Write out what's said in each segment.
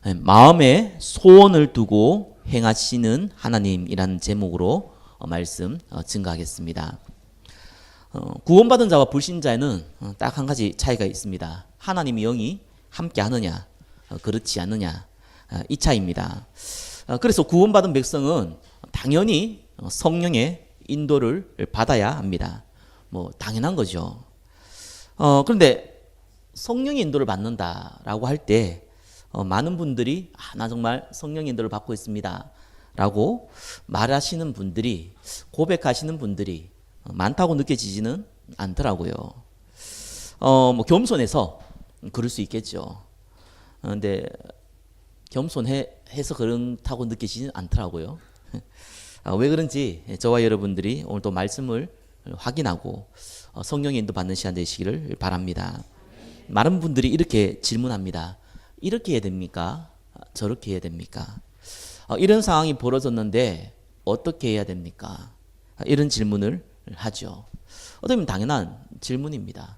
마음에 소원을 두고 행하시는 하나님이라는 제목으로 말씀 증가하겠습니다. 구원받은 자와 불신자에는 딱 한 가지 차이가 있습니다. 하나님의 영이 함께 하느냐 그렇지 않느냐 이 차이입니다. 그래서 구원받은 백성은 당연히 성령의 인도를 받아야 합니다. 뭐 당연한 거죠. 그런데 성령의 인도를 받는다라고 할 때 많은 분들이 나 정말 성령의 인도를 받고 있습니다 라고 말하시는 분들이, 고백하시는 분들이 많다고 느껴지지는 않더라고요. 뭐 겸손해서 그럴 수 있겠죠. 근데 겸손해서 그렇다고 느끼지는 않더라고요. 왜 그런지 저와 여러분들이 오늘 또 말씀을 확인하고 성령의 인도 받는 시간 되시기를 바랍니다. 많은 분들이 이렇게 질문합니다. 이렇게 해야 됩니까? 저렇게 해야 됩니까? 이런 상황이 벌어졌는데 어떻게 해야 됩니까? 이런 질문을 하죠. 어떻게 보면 당연한 질문입니다.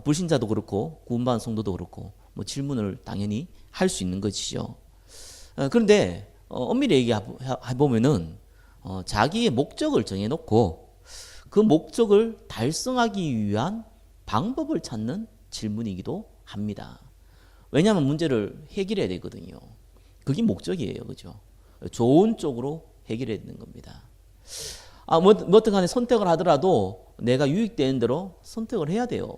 불신자도 그렇고 구원받은 성도도 그렇고 뭐 질문을 당연히 할 수 있는 것이죠. 그런데 엄밀히 얘기해보면은 자기의 목적을 정해놓고 그 목적을 달성하기 위한 방법을 찾는 질문이기도 합니다. 왜냐하면 문제를 해결해야 되거든요. 그게 목적이에요. 그죠? 좋은 쪽으로 해결해야 되는 겁니다. 뭐든 간에 선택을 하더라도 내가 유익되는 대로 선택을 해야 돼요.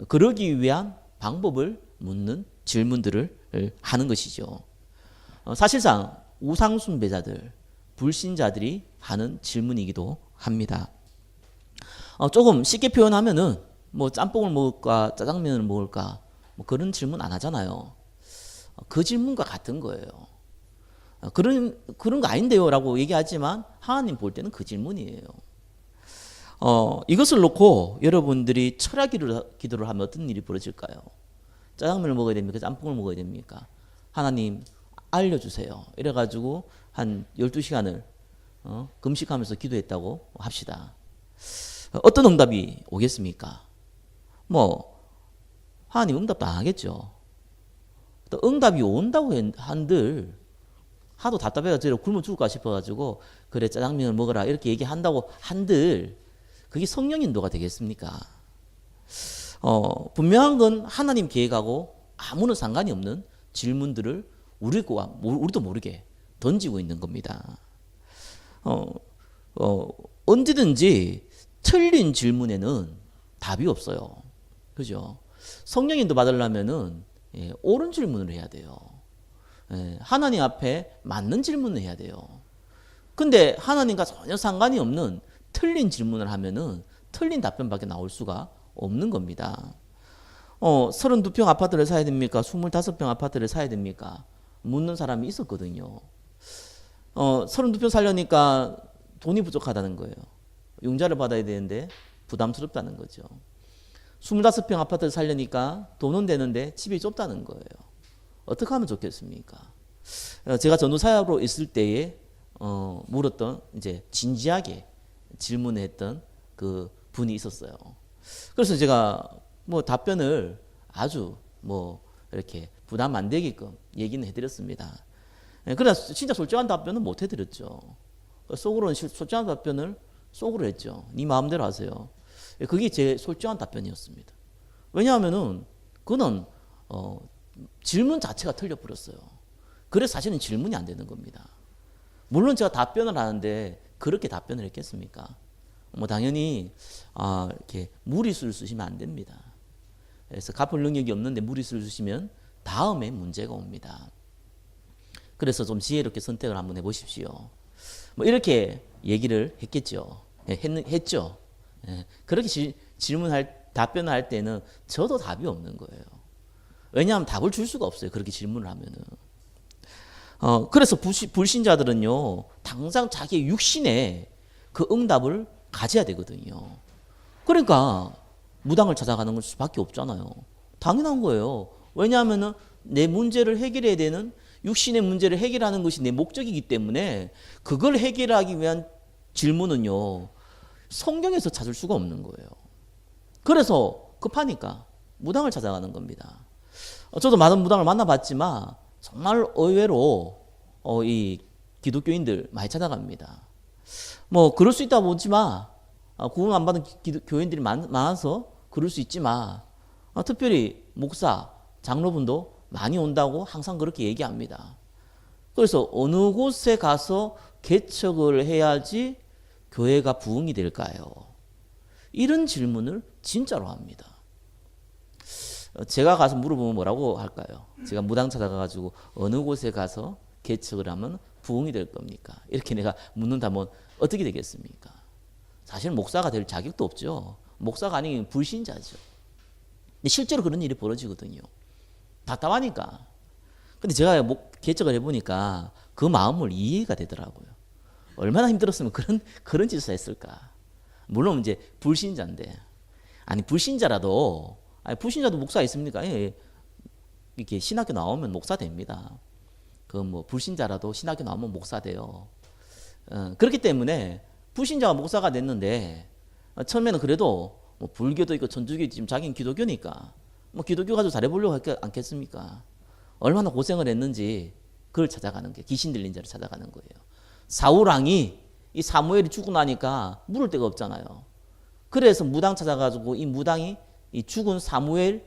그러기 위한 방법을 묻는 질문들을 하는 것이죠. 사실상 우상숭배자들, 불신자들이 하는 질문이기도 합니다. 조금 쉽게 표현하면은 뭐 짬뽕을 먹을까 짜장면을 먹을까 뭐 그런 질문 안 하잖아요. 그 질문과 같은 거예요. 그런 거 아닌데요 라고 얘기하지만 하나님 볼 때는 그 질문이에요. 이것을 놓고 여러분들이 철학 기도를 하면 어떤 일이 벌어질까요? 짜장면을 먹어야 됩니까? 짬뽕을 먹어야 됩니까? 하나님 알려주세요. 이래가지고 한 12시간을 금식하면서 기도했다고 합시다. 어떤 응답이 오겠습니까? 뭐 하나님 응답도 안 하겠죠. 또 응답이 온다고 한들 하도 답답해가지고 굶어 죽을까 싶어가지고 그래 짜장면을 먹어라 이렇게 얘기한다고 한들 그게 성령 인도가 되겠습니까? 분명한 건 하나님 계획하고 아무런 상관이 없는 질문들을 우리도 모르게 던지고 있는 겁니다. 언제든지 틀린 질문에는 답이 없어요. 그죠? 성령 인도 받으려면은 옳은 질문을 해야 돼요. 하나님 앞에 맞는 질문을 해야 돼요. 근데 하나님과 전혀 상관이 없는 틀린 질문을 하면은 틀린 답변밖에 나올 수가 없는 겁니다. 32평 아파트를 사야 됩니까? 25평 아파트를 사야 됩니까? 묻는 사람이 있었거든요. 32평 살려니까 돈이 부족하다는 거예요. 융자를 받아야 되는데 부담스럽다는 거죠. 25평 아파트를 살려니까 돈은 되는데 집이 좁다는 거예요. 어떻게 하면 좋겠습니까? 제가 전도사역으로 있을 때에 물었던 이제 진지하게 질문했던 그 분이 있었어요. 그래서 제가 뭐 답변을 아주 뭐 이렇게 부담 안 되게끔 얘기는 해드렸습니다. 그러나 진짜 솔직한 답변은 못 해드렸죠. 속으로는 솔직한 답변을 속으로 했죠. 네 마음대로 하세요. 그게 제 솔직한 답변이었습니다. 왜냐하면은 그는 질문 자체가 틀려버렸어요. 그래서 사실은 질문이 안 되는 겁니다. 물론 제가 답변을 하는데 그렇게 답변을 했겠습니까? 뭐 당연히 이렇게 무리수를 쓰시면 안 됩니다. 그래서 갚을 능력이 없는데 무리수를 쓰시면 다음에 문제가 옵니다. 그래서 좀 지혜롭게 선택을 한번 해보십시오. 뭐 이렇게 얘기를 했겠죠. 했죠. 그렇게 답변을 할 때는 저도 답이 없는 거예요. 왜냐하면 답을 줄 수가 없어요. 그렇게 질문을 하면은. 그래서 불신자들은요, 당장 자기 육신의 그 응답을 가져야 되거든요. 그러니까 무당을 찾아가는 수밖에 없잖아요. 당연한 거예요. 왜냐하면은 내 문제를 해결해야 되는 육신의 문제를 해결하는 것이 내 목적이기 때문에 그걸 해결하기 위한 질문은요, 성경에서 찾을 수가 없는 거예요. 그래서 급하니까 무당을 찾아가는 겁니다. 저도 많은 무당을 만나봤지만 정말 의외로 이 기독교인들 많이 찾아갑니다. 뭐 그럴 수 있다 보지만 구원 안 받은 교인들이 많아서 그럴 수 있지만 특별히 목사, 장로분도 많이 온다고 항상 그렇게 얘기합니다. 그래서 어느 곳에 가서 개척을 해야지 교회가 부흥이 될까요? 이런 질문을 진짜로 합니다. 제가 가서 물어보면 뭐라고 할까요? 제가 무당 찾아가가지고 어느 곳에 가서 개척을 하면 부흥이 될 겁니까? 이렇게 내가 묻는다면 어떻게 되겠습니까? 사실 목사가 될 자격도 없죠. 목사가 아니면 불신자죠. 근데 실제로 그런 일이 벌어지거든요. 답답하니까. 근데 제가 개척을 해보니까 그 마음을 이해가 되더라고요. 얼마나 힘들었으면 그런 짓을 했을까. 물론 이제 불신자인데, 아니 불신자라도 목사 있습니까? 예, 이렇게 신학교 나오면 목사 됩니다. 그 뭐 불신자라도 신학교 나오면 목사 돼요. 그렇기 때문에 불신자가 목사가 됐는데 처음에는 그래도 뭐 불교도 있고 천주교 지금 자기는 기독교니까 뭐 기독교 가지고 잘해보려고 하지 않겠습니까? 얼마나 고생을 했는지 그걸 찾아가는 게 귀신 들린 자를 찾아가는 거예요. 사울 왕이 이 사무엘이 죽고 나니까 물을 데가 없잖아요. 그래서 무당 찾아가지고 이 무당이 이 죽은 사무엘을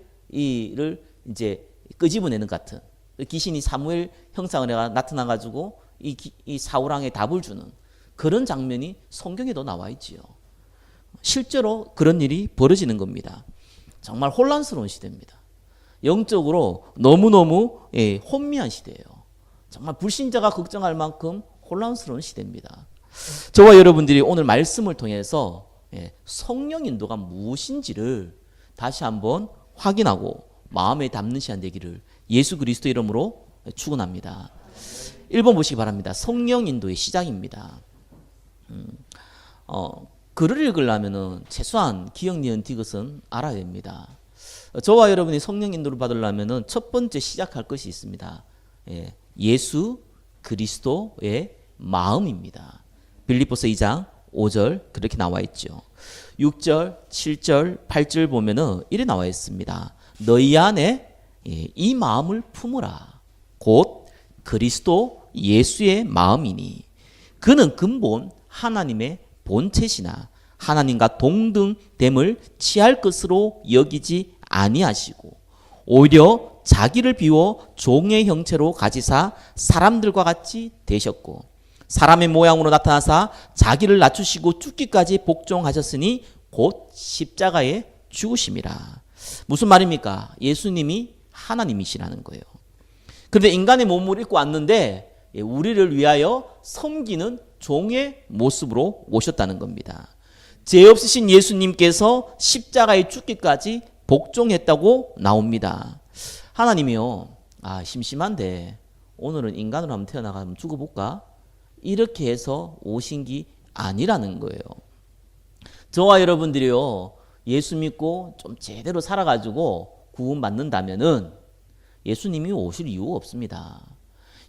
이제 끄집어내는 것 같은 귀신이 사무엘 형상을 해가 나타나가지고 이 사울 왕에 답을 주는 그런 장면이 성경에도 나와 있지요. 실제로 그런 일이 벌어지는 겁니다. 정말 혼란스러운 시대입니다. 영적으로 너무너무 혼미한 시대예요. 정말 불신자가 걱정할 만큼 혼란스러운 시대입니다. 저와 여러분들이 오늘 말씀을 통해서 성령 인도가 무엇인지를 다시 한번 확인하고 마음에 담는 시간 되기를 예수 그리스도 이름으로 축원합니다. 1번 보시기 바랍니다. 성령 인도의 시작입니다. 글을 읽으려면 최소한 기억, 니은, 디귿은 알아야 됩니다. 저와 여러분이 성령 인도를 받으려면 첫 번째 시작할 것이 있습니다. 예수 그리스도의 마음입니다. 빌립보서 2장 5절 그렇게 나와 있죠. 6절, 7절, 8절 보면은 이래 나와 있습니다. 너희 안에 이 마음을 품으라. 곧 그리스도 예수의 마음이니 그는 근본 하나님의 본체시나 하나님과 동등됨을 취할 것으로 여기지 아니하시고 오히려 자기를 비워 종의 형체로 가지사 사람들과 같이 되셨고 사람의 모양으로 나타나사 자기를 낮추시고 죽기까지 복종하셨으니 곧 십자가에 죽으심이라. 무슨 말입니까? 예수님이 하나님이시라는 거예요. 그런데 인간의 몸을 입고 왔는데 우리를 위하여 섬기는 종의 모습으로 오셨다는 겁니다. 죄 없으신 예수님께서 십자가에 죽기까지 복종했다고 나옵니다. 하나님이요, 심심한데 오늘은 인간으로 한번 태어나가면 죽어볼까? 이렇게 해서 오신 게 아니라는 거예요. 저와 여러분들이요, 예수 믿고 좀 제대로 살아가지고 구원받는다면은 예수님이 오실 이유가 없습니다.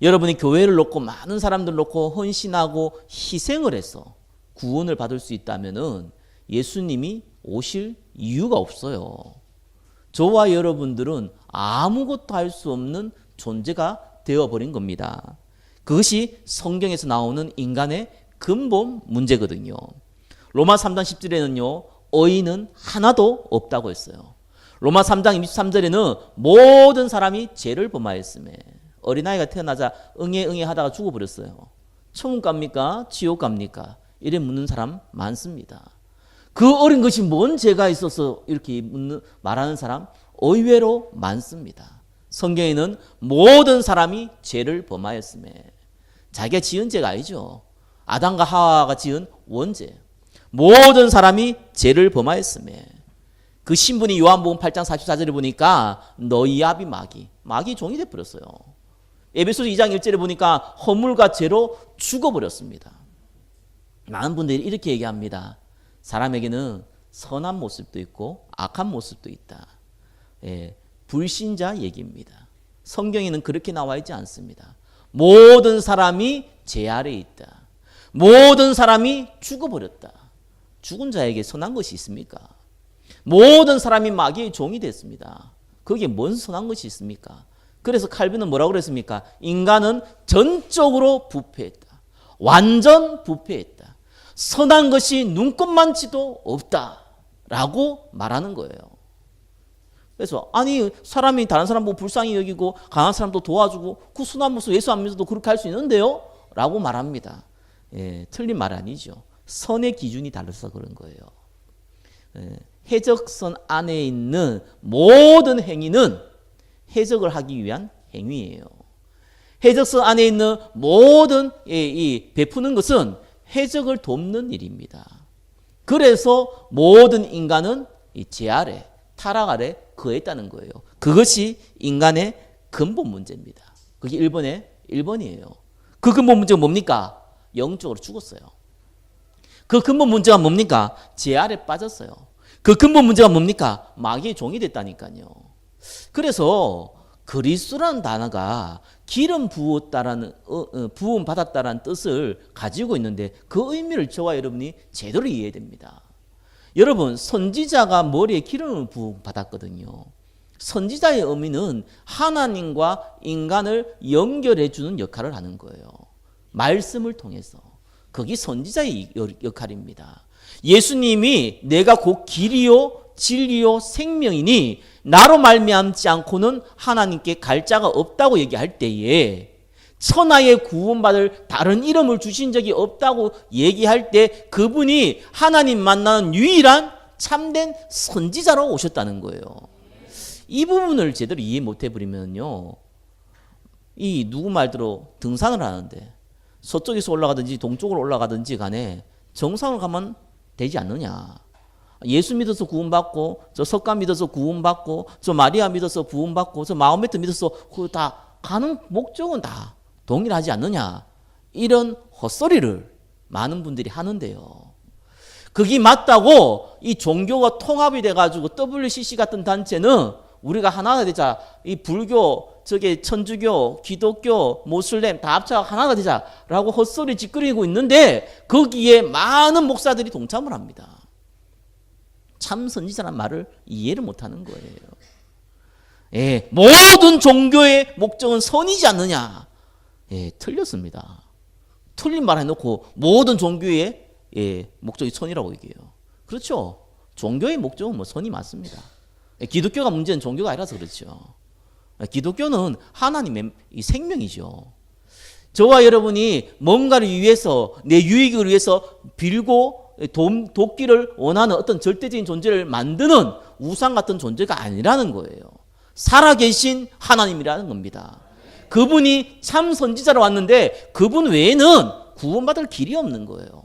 여러분이 교회를 놓고 많은 사람들 놓고 헌신하고 희생을 해서 구원을 받을 수 있다면은 예수님이 오실 이유가 없어요. 저와 여러분들은 아무것도 할 수 없는 존재가 되어버린 겁니다. 그것이 성경에서 나오는 인간의 근본 문제거든요. 로마 3장 10절에는요. 의인은 하나도 없다고 했어요. 로마 3장 23절에는 모든 사람이 죄를 범하였음에 어린아이가 태어나자 응애 하다가 죽어버렸어요. 천국 갑니까? 지옥 갑니까? 이래 묻는 사람 많습니다. 그 어린 것이 뭔 죄가 있어서 이렇게 말하는 사람 의외로 많습니다. 성경에는 모든 사람이 죄를 범하였음에 자기가 지은 죄가 아니죠. 아담과 하와가 지은 원죄. 모든 사람이 죄를 범하였음에 그 신분이 요한복음 8장 44절에 보니까 너희 아비 마귀 종이 되어버렸어요. 에베소서 2장 1절에 보니까 허물과 죄로 죽어버렸습니다. 많은 분들이 이렇게 얘기합니다. 사람에게는 선한 모습도 있고 악한 모습도 있다. 불신자 얘기입니다. 성경에는 그렇게 나와 있지 않습니다. 모든 사람이 죄 아래에 있다. 모든 사람이 죽어버렸다. 죽은 자에게 선한 것이 있습니까? 모든 사람이 마귀의 종이 됐습니다. 거기에 뭔 선한 것이 있습니까? 그래서 칼빈은 뭐라고 그랬습니까? 인간은 전적으로 부패했다. 완전 부패했다. 선한 것이 눈꼽만치도 없다라고 말하는 거예요. 그래서 아니 사람이 다른 사람 보고 불쌍히 여기고 강한 사람도 도와주고 그 순한 모습 예수 안 믿어도 그렇게 할 수 있는데요? 라고 말합니다. 예, 틀린 말 아니죠. 선의 기준이 달라서 그런 거예요. 예, 해적선 안에 있는 모든 행위는 해적을 하기 위한 행위예요. 해적선 안에 있는 모든 이 베푸는 것은 해적을 돕는 일입니다. 그래서 모든 인간은 이 죄 아래, 타락 아래 거했다는 거예요. 그것이 인간의 근본 문제입니다. 그게 1번이에요. 그 근본 문제가 뭡니까? 영적으로 죽었어요. 그 근본 문제가 뭡니까? 죄 아래 빠졌어요. 그 근본 문제가 뭡니까? 마귀의 종이 됐다니까요. 그래서 그리스도라는 단어가 기름 부었다라는 부음 받았다라는 뜻을 가지고 있는데 그 의미를 저와 여러분이 제대로 이해해야 됩니다. 여러분 선지자가 머리에 기름을 부음 받았거든요. 선지자의 의미는 하나님과 인간을 연결해 주는 역할을 하는 거예요. 말씀을 통해서. 그게 선지자의 역할입니다. 예수님이 내가 곧 길이요 진리요 생명이니 나로 말미암지 않고는 하나님께 갈 자가 없다고 얘기할 때에 천하에 구원받을 다른 이름을 주신 적이 없다고 얘기할 때 그분이 하나님 만나는 유일한 참된 선지자로 오셨다는 거예요. 이 부분을 제대로 이해 못 해버리면요, 이 누구 말대로 등산을 하는데 서쪽에서 올라가든지 동쪽으로 올라가든지 간에 정상을 가면 되지 않느냐. 예수 믿어서 구원받고 저 석가 믿어서 구원받고 저 마리아 믿어서 구원받고 저 마호메트 믿어서 그 다 가는 목적은 다 동일하지 않느냐. 이런 헛소리를 많은 분들이 하는데요. 그게 맞다고 이 종교가 통합이 돼가지고 WCC 같은 단체는 우리가 하나가 되자, 이 불교, 저게 천주교, 기독교, 모슬렘 다 합쳐 하나가 되자라고 헛소리 짓거리고 있는데 거기에 많은 목사들이 동참을 합니다. 참 선지자란 말을 이해를 못하는 거예요. 예, 모든 종교의 목적은 선이지 않느냐. 예, 틀렸습니다. 틀린 말 해놓고 모든 종교의 목적이 선이라고 얘기해요. 그렇죠. 종교의 목적은 뭐 선이 맞습니다. 기독교가 문제는 종교가 아니라서 그렇죠. 기독교는 하나님의 생명이죠. 저와 여러분이 뭔가를 위해서 내 유익을 위해서 빌고 돕기를 원하는 어떤 절대적인 존재를 만드는 우상 같은 존재가 아니라는 거예요. 살아계신 하나님이라는 겁니다. 그분이 참 선지자로 왔는데 그분 외에는 구원받을 길이 없는 거예요.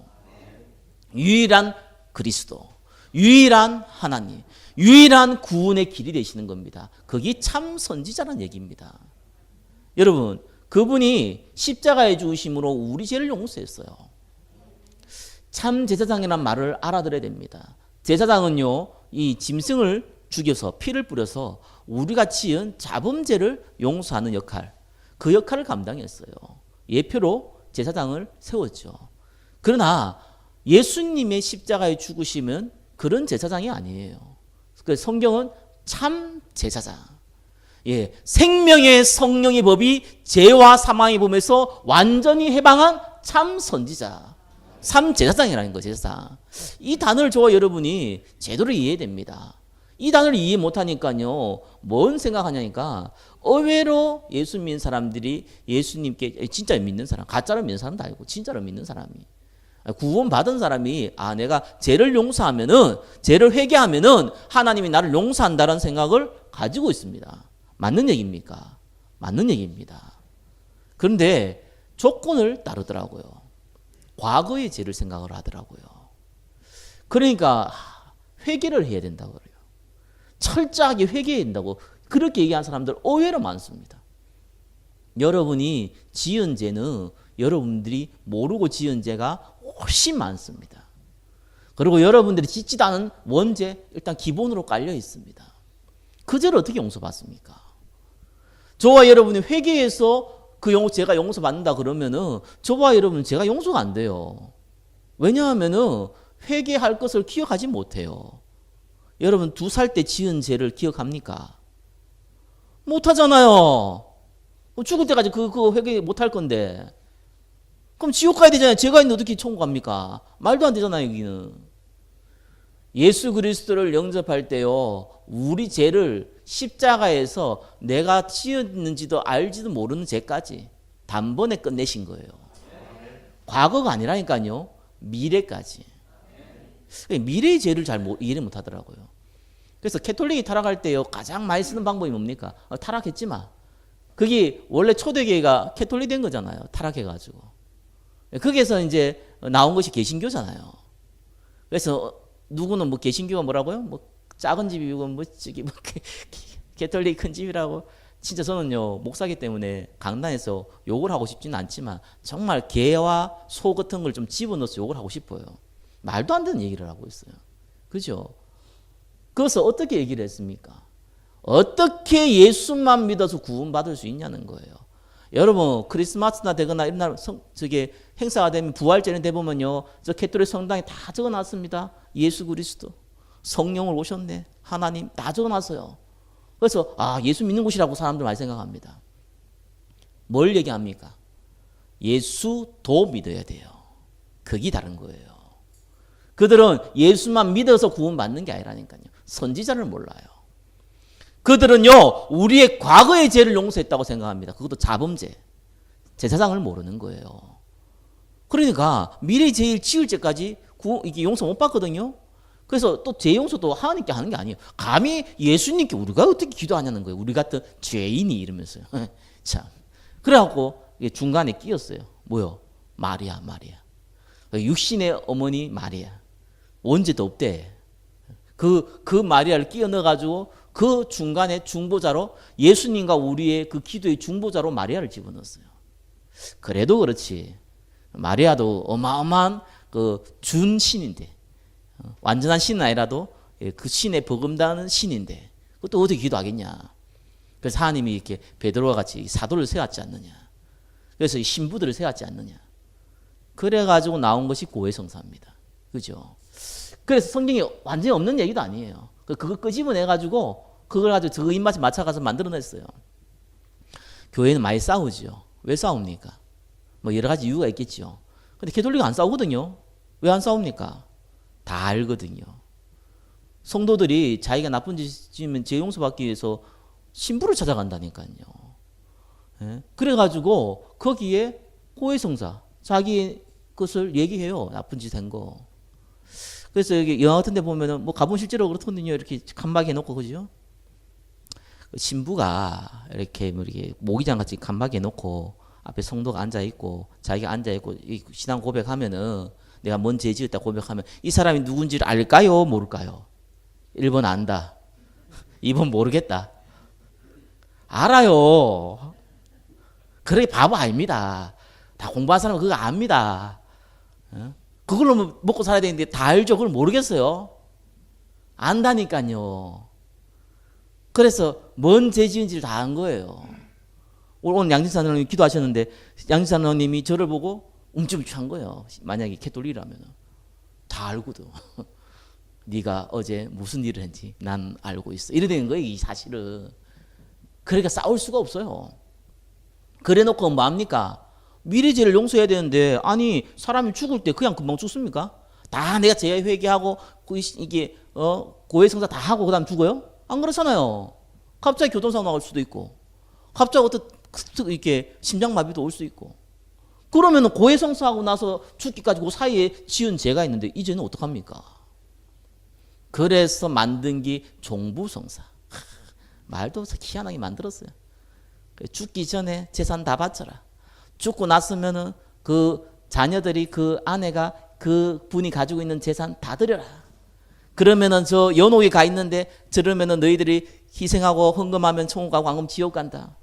유일한 그리스도, 유일한 하나님, 유일한 구원의 길이 되시는 겁니다. 그게 참 선지자라는 얘기입니다. 여러분, 그분이 십자가에 죽으심으로 우리 죄를 용서했어요. 참 제사장이라는 말을 알아들어야 됩니다. 제사장은요, 이 짐승을 죽여서 피를 뿌려서 우리가 지은 자범죄를 용서하는 역할, 그 역할을 감당했어요. 예표로 제사장을 세웠죠. 그러나 예수님의 십자가에 죽으심은 그런 제사장이 아니에요. 그 성경은 참 제사장. 예, 생명의 성령의 법이 죄와 사망의 범에서 완전히 해방한 참 선지자. 참 제사장이라는 거예요, 제사장. 이 단어를 저와 여러분이 제대로 이해해야 됩니다. 이 단어를 이해 못하니까요, 뭔 생각하냐니까, 의외로 예수 믿는 사람들이 예수님께 진짜 믿는 사람, 가짜로 믿는 사람도 아니고 진짜로 믿는 사람이, 구원받은 사람이 내가 죄를 용서하면은, 죄를 회개하면은 하나님이 나를 용서한다는 생각을 가지고 있습니다. 맞는 얘기입니까? 맞는 얘기입니다. 그런데 조건을 따르더라고요. 과거의 죄를 생각을 하더라고요. 그러니까 회개를 해야 된다고 그래요. 철저하게 회개해야 된다고 그렇게 얘기하는 사람들 의외로 많습니다. 여러분이 지은 죄는 여러분들이 모르고 지은 죄가 훨씬 많습니다. 그리고 여러분들이 짓지도 않은 원죄 일단 기본으로 깔려 있습니다. 그 죄를 어떻게 용서받습니까? 저와 여러분이 회개해서 제가 용서받는다 그러면은 저와 여러분은 제가 용서가 안 돼요. 왜냐하면은 회개할 것을 기억하지 못해요. 여러분 2살 때 지은 죄를 기억합니까? 못하잖아요. 죽을 때까지 그거 회개 못할 건데. 그럼 지옥 가야 되잖아요. 죄가 있는데 어떻게 천국 갑니까? 말도 안 되잖아요, 여기는. 예수 그리스도를 영접할 때요, 우리 죄를 십자가에서 내가 지었는지도 알지도 모르는 죄까지 단번에 끝내신 거예요. 과거가 아니라니까요. 미래까지. 미래의 죄를 잘 이해를 못 하더라고요. 그래서 캐톨릭이 타락할 때요, 가장 많이 쓰는 방법이 뭡니까? 타락했지 마. 그게 원래 초대교회가 캐톨릭 된 거잖아요. 타락해가지고. 거기에서 이제 나온 것이 개신교잖아요. 그래서 누구는 뭐 개신교가 뭐라고요? 뭐 작은 집이고 뭐 저기 뭐 캐톨릭 큰 집이라고. 진짜 저는요, 목사기 때문에 강단에서 욕을 하고 싶지는 않지만 정말 개와 소 같은 걸 좀 집어넣어서 욕을 하고 싶어요. 말도 안 되는 얘기를 하고 있어요. 그죠? 그래서 어떻게 얘기를 했습니까? 어떻게 예수만 믿어서 구원받을 수 있냐는 거예요. 여러분, 크리스마스나 되거나 이런 날 저게 행사가 되면 부활절에 되보면요, 저 캐톨릭 성당에 다 적어놨습니다. 예수 그리스도, 성령을 오셨네, 하나님 다 적어놨어요. 그래서 예수 믿는 곳이라고 사람들 많이 생각합니다. 뭘 얘기합니까? 예수도 믿어야 돼요. 그게 다른 거예요. 그들은 예수만 믿어서 구원받는 게 아니라니까요. 선지자를 몰라요. 그들은요, 우리의 과거의 죄를 용서했다고 생각합니다. 그것도 자범죄, 제사장을 모르는 거예요. 그러니까 미래 죄를 지을 때까지 이게 용서 못 받거든요. 그래서 또 죄 용서도 하나님께 하는 게 아니에요. 감히 예수님께 우리가 어떻게 기도하냐는 거예요. 우리 같은 죄인이 이러면서요. 참. 그래갖고 중간에 끼었어요. 뭐요? 마리아. 육신의 어머니 마리아. 원죄도 없대. 그 마리아를 끼워 넣어가지고 그 중간에 중보자로 예수님과 우리의 그 기도의 중보자로 마리아를 집어넣었어요. 그래도 그렇지. 마리아도 어마어마한 그 준신인데, 완전한 신은 아니라도 그 신에 버금다는 신인데, 그것도 어떻게 기도하겠냐. 그래서 하나님이 이렇게 베드로와 같이 사도를 세웠지 않느냐. 그래서 이 신부들을 세웠지 않느냐. 그래가지고 나온 것이 고해성사입니다. 그죠? 그래서 성경에 완전히 없는 얘기도 아니에요. 그거 끄집어내가지고 그걸 가지고 저 입맛에 맞춰가서 만들어냈어요. 교회는 많이 싸우죠. 왜 싸웁니까? 뭐 여러 가지 이유가 있겠죠. 근데 캐톨릭은 안 싸우거든요. 왜 안 싸웁니까? 다 알거든요. 성도들이 자기가 나쁜 짓이면 죄 용서받기 위해서 신부를 찾아간다니까요. 예? 그래가지고 거기에 고해성사, 자기 것을 얘기해요. 나쁜 짓 한 거. 그래서 여기 영화 같은 데 보면은 뭐 가본 실제로 그렇거든요. 이렇게 칸막이 해놓고, 그죠? 신부가 이렇게 뭐 이렇게 모기장 같이 칸막이 해놓고 앞에 성도가 앉아있고 자기가 앉아있고 신앙 고백하면은 내가 뭔 죄 지었다 고백하면 이 사람이 누군지를 알까요? 모를까요? 1번 안다. 2번 모르겠다. 알아요. 그래 바보 아닙니다. 다 공부한 사람은 그거 압니다. 그걸로 먹고 살아야 되는데 다 알죠? 그걸 모르겠어요. 안다니까요. 그래서 뭔 죄 지은지를 다 안 거예요. 오늘 양진사님이 기도하셨는데 양진사님이 저를 보고 움찔움찔한 거예요. 만약에 캐톨릭이라면 다 알거든. 네가 어제 무슨 일을 했는지 난 알고 있어. 이래 되는 거예요, 이 사실은. 그러니까 싸울 수가 없어요. 그래 놓고 뭐합니까? 미래 죄를 용서해야 되는데, 아니 사람이 죽을 때 그냥 금방 죽습니까? 다 내가 죄 회개하고 이게 고해성사 다 하고 그다음 죽어요? 안 그렇잖아요. 갑자기 교통사고 나올 수도 있고, 갑자기 이렇게 심장마비도 올 수 있고. 그러면 고해성사하고 나서 죽기까지 그 사이에 지은 죄가 있는데 이제는 어떡합니까? 그래서 만든 게 종부성사. 말도 없어 희한하게 만들었어요. 죽기 전에 재산 다 바쳐라. 죽고 났으면은 그 자녀들이 그 아내가 그 분이 가지고 있는 재산 다 드려라. 그러면은 저 연옥에 가 있는데 저러면은 너희들이 희생하고 헌금하면 천국 가고 안 그러면 지옥 간다.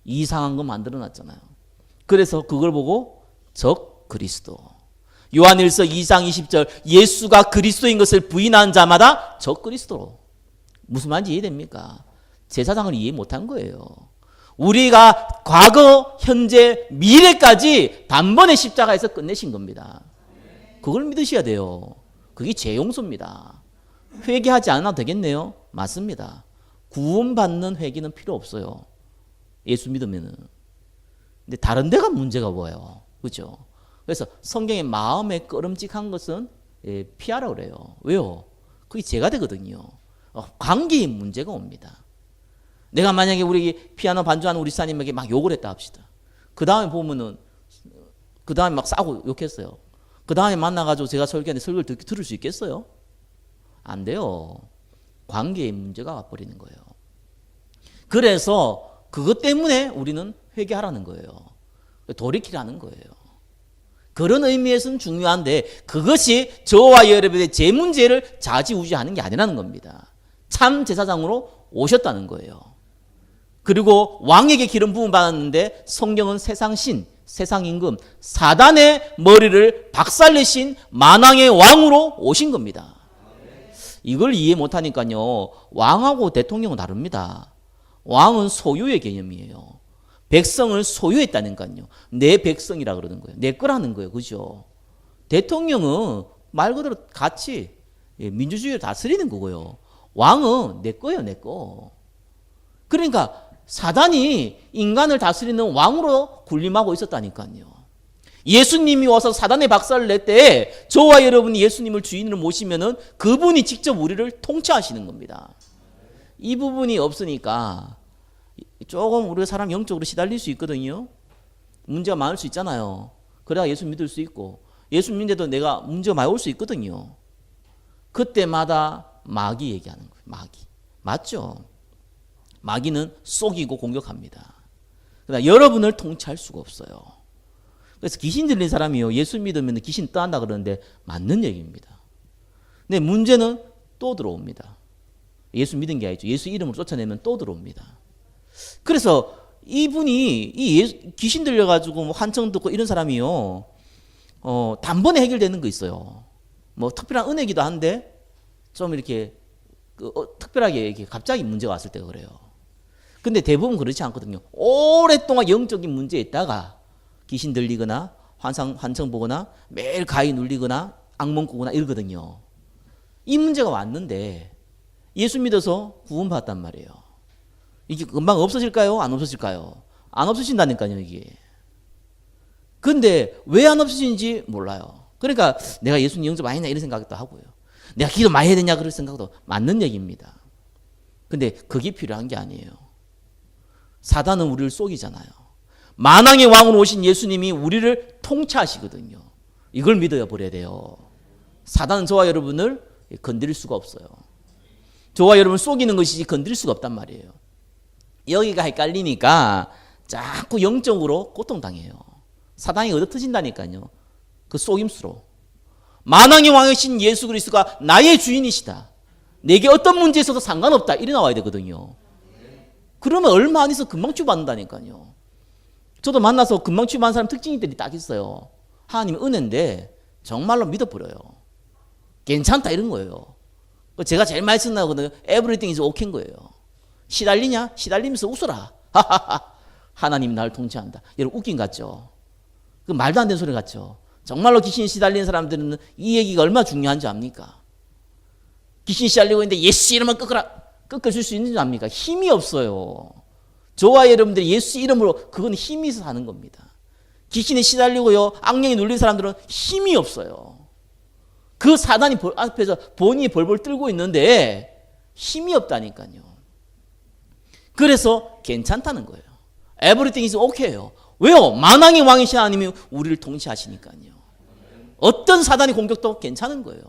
이상한 거 만들어 놨잖아요. 그래서 그걸 보고 적 그리스도. 요한일서 2장 20절 예수가 그리스도인 것을 부인한 자마다 적 그리스도로. 무슨 말인지 이해됩니까? 제사장을 이해 못한 거예요. 우리가 과거, 현재, 미래까지 단번에 십자가에서 끝내신 겁니다. 그걸 믿으셔야 돼요. 그게 죄 용서입니다. 회개하지 않아도 되겠네요. 맞습니다. 구원받는 회개는 필요 없어요. 예수 믿으면은. 근데 다른 데가 문제가 뭐예요? 그죠? 그래서 성경의 마음에 꺼름직한 것은 피하라 그래요. 왜요? 그게 죄가 되거든요. 관계에 문제가 옵니다. 내가 만약에 우리 피아노 반주하는 우리 사님에게 막 욕을 했다 합시다. 그 다음에 보면은, 그 다음에 막 싸우고 욕했어요. 그 다음에 만나가지고 제가 설교하는데 설교를 들을 수 있겠어요? 안 돼요. 관계에 문제가 와버리는 거예요. 그래서 그것 때문에 우리는 회개하라는 거예요. 돌이키라는 거예요. 그런 의미에서는 중요한데 그것이 저와 여러분의 제 문제를 좌지우지하는 게 아니라는 겁니다. 참 제사장으로 오셨다는 거예요. 그리고 왕에게 기름 부음 받았는데 성경은 세상신, 세상임금, 사단의 머리를 박살내신 만왕의 왕으로 오신 겁니다. 이걸 이해 못하니까요. 왕하고 대통령은 다릅니다. 왕은 소유의 개념이에요. 백성을 소유했다니까요. 내 백성이라 그러는 거예요. 내 거라는 거예요. 그죠? 대통령은 말 그대로 같이 민주주의를 다스리는 거고요. 왕은 내 거예요. 내 거. 그러니까 사단이 인간을 다스리는 왕으로 군림하고 있었다니까요. 예수님이 와서 사단의 박살을 낼 때 저와 여러분이 예수님을 주인으로 모시면은 그분이 직접 우리를 통치하시는 겁니다. 이 부분이 없으니까 조금 우리 사람 영적으로 시달릴 수 있거든요. 문제가 많을 수 있잖아요. 그래야 예수 믿을 수 있고 예수 믿는데도 내가 문제가 많이 올 수 있거든요. 그때마다 마귀 얘기하는 거예요. 마귀. 맞죠? 마귀는 속이고 공격합니다. 그러나 여러분을 통치할 수가 없어요. 그래서 귀신 들린 사람이요. 예수 믿으면 귀신 떠난다 그러는데 맞는 얘기입니다. 근데 문제는 또 들어옵니다. 예수 믿은 게 아니죠. 예수 이름으로 쫓아내면 또 들어옵니다. 그래서 이분이 귀신 들려가지고 뭐 환청 듣고 이런 사람이요. 단번에 해결되는 거 있어요. 뭐 특별한 은혜기도 한데 좀 이렇게 특별하게 이렇게 갑자기 문제가 왔을 때가 그래요. 근데 대부분 그렇지 않거든요. 오랫동안 영적인 문제에 있다가 귀신 들리거나 환청 보거나 매일 가위 눌리거나 악몽 꾸거나 이러거든요. 이 문제가 왔는데 예수 믿어서 구원받았단 말이에요. 이게 금방 없어질까요? 안 없어질까요? 안 없어진다니까요, 이게. 근데 왜 안 없어지는지 몰라요. 그러니까 내가 예수님 영접 많이 했나 이런 생각도 하고요. 내가 기도 많이 해야 되냐 그런 생각도 맞는 얘기입니다. 근데 그게 필요한 게 아니에요. 사단은 우리를 속이잖아요. 만왕의 왕으로 오신 예수님이 우리를 통치하시거든요. 이걸 믿어야 버려야 돼요. 사단은 저와 여러분을 건드릴 수가 없어요. 저와 여러분을 속이는 것이지 건드릴 수가 없단 말이에요. 여기가 헷갈리니까 자꾸 영적으로 고통당해요. 사단이 얻어터진다니까요. 그 속임수로. 만왕의 왕이신 예수 그리스도가 나의 주인이시다. 내게 어떤 문제에 있어도 상관없다. 이래 나와야 되거든요. 그러면 얼마 안 있어 금방 치유받는다니까요. 저도 만나서 금방 치유받는 사람 특징들이 딱 있어요. 하나님의 은혜인데 정말로 믿어버려요. 괜찮다 이런 거예요. 제가 제일 많이 쓴 거거든요. Everything is okay인 거예요. 시달리냐? 시달리면서 웃어라. 하나님 나를 통치한다. 여러분 웃긴 것 같죠? 그 말도 안 되는 소리 같죠? 정말로 귀신이 시달리는 사람들은 이 얘기가 얼마나 중요한지 압니까? 귀신이 시달리고 있는데 예수 이름을 꺾어줄 수 있는지 압니까? 힘이 없어요. 저와 여러분들이 예수 이름으로 그건 힘이 있어서 하는 겁니다. 귀신이 시달리고요. 악령이 눌린 사람들은 힘이 없어요. 그 사단이 앞에서 본인이 벌벌 떨고 있는데 힘이 없다니까요. 그래서 괜찮다는 거예요. Everything is okay예요. 왜요? 만왕의 왕이신 하나님이 우리를 통치하시니까요. 어떤 사단이 공격도 괜찮은 거예요.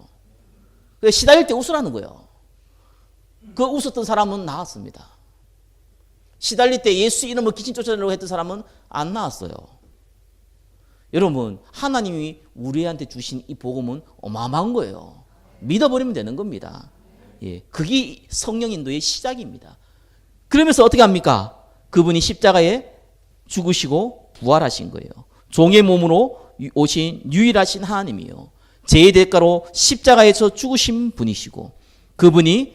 시달릴 때 웃으라는 거예요. 그 웃었던 사람은 나았습니다. 시달릴 때 예수 이름으로 귀신 쫓아내려고 했던 사람은 안 나았어요. 여러분 하나님이 우리한테 주신 이 복음은 어마어마한 거예요. 믿어버리면 되는 겁니다. 예, 그게 성령 인도의 시작입니다. 그러면서 어떻게 합니까? 그분이 십자가에 죽으시고 부활하신 거예요. 종의 몸으로 오신 유일하신 하나님이요. 죄의 대가로 십자가에서 죽으신 분이시고 그분이